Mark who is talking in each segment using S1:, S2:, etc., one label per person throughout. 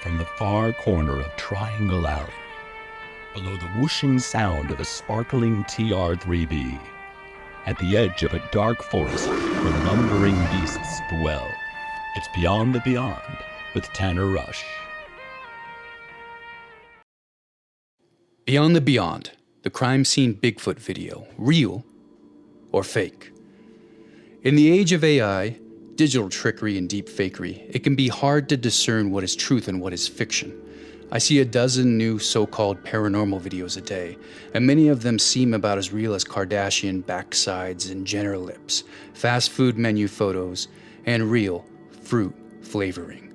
S1: from the far corner of Triangle Alley, below the whooshing sound of a sparkling TR-3B, at the edge of a dark forest where lumbering beasts dwell. It's Beyond the Beyond with Tanner Rush.
S2: Beyond the Beyond, the crime scene Bigfoot video, real or fake? In the age of AI, digital trickery and deep fakery, it can be hard to discern what is truth and what is fiction. I see a dozen new so-called paranormal videos a day, and many of them seem about as real as Kardashian backsides and Jenner lips, fast food menu photos, and real fruit flavoring.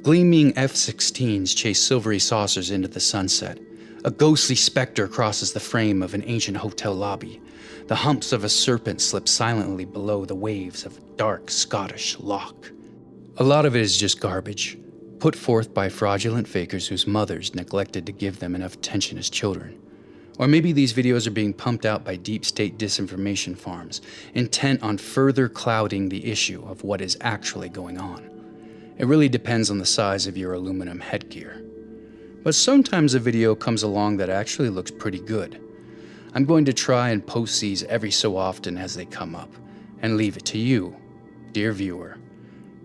S2: Gleaming F-16s chase silvery saucers into the sunset. A ghostly specter crosses the frame of an ancient hotel lobby. The humps of a serpent slip silently below the waves of a dark Scottish loch. A lot of it is just garbage, put forth by fraudulent fakers whose mothers neglected to give them enough attention as children. Or maybe these videos are being pumped out by deep state disinformation farms, intent on further clouding the issue of what is actually going on. It really depends on the size of your aluminum headgear. But sometimes a video comes along that actually looks pretty good. I'm going to try and post these every so often as they come up, and leave it to you, dear viewer,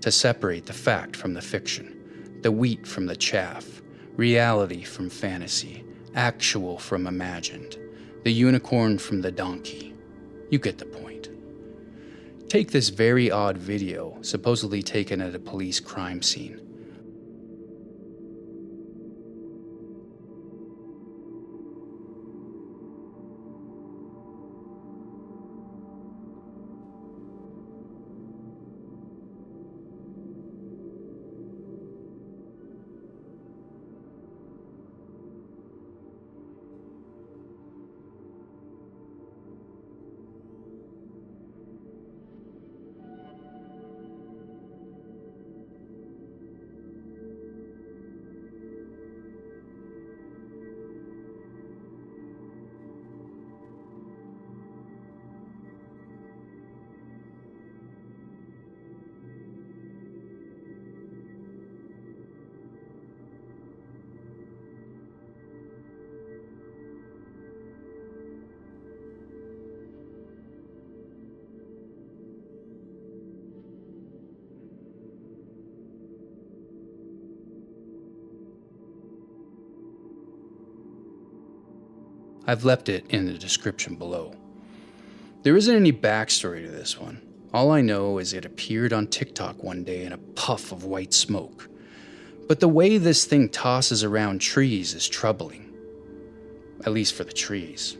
S2: to separate the fact from the fiction, the wheat from the chaff, reality from fantasy, actual from imagined, the unicorn from the donkey. You get the point. Take this very odd video, supposedly taken at a police crime scene. I've left it in the description below. There isn't any backstory to this one. All I know is it appeared on TikTok one day in a puff of white smoke. But the way this thing tosses around trees is troubling. At least for the trees.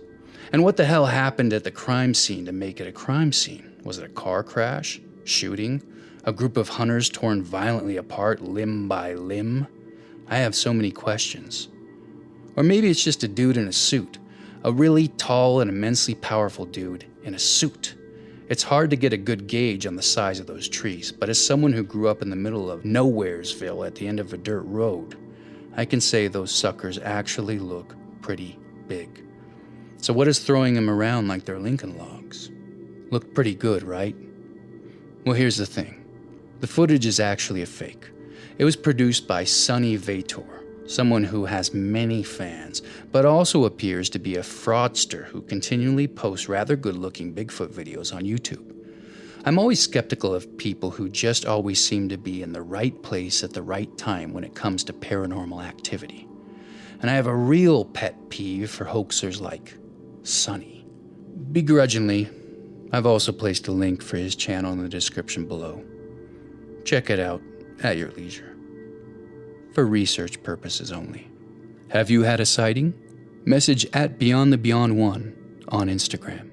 S2: And what the hell happened at the crime scene to make it a crime scene? Was it a car crash? Shooting? A group of hunters torn violently apart limb by limb? I have so many questions. Or maybe it's just a dude in a suit. A really tall and immensely powerful dude in a suit. It's hard to get a good gauge on the size of those trees, but as someone who grew up in the middle of Nowheresville at the end of a dirt road, I can say those suckers actually look pretty big. So what is throwing them around like they're Lincoln logs? Looked pretty good, right? Well, here's the thing. The footage is actually a fake. It was produced by Sonny Vator, someone who has many fans, but also appears to be a fraudster who continually posts rather good-looking Bigfoot videos on YouTube. I'm always skeptical of people who just always seem to be in the right place at the right time when it comes to paranormal activity. And I have a real pet peeve for hoaxers like Sonny. Begrudgingly, I've also placed a link for his channel in the description below. Check it out at your leisure. For research purposes only. Have you had a sighting? Message at BeyondTheBeyond1 on Instagram.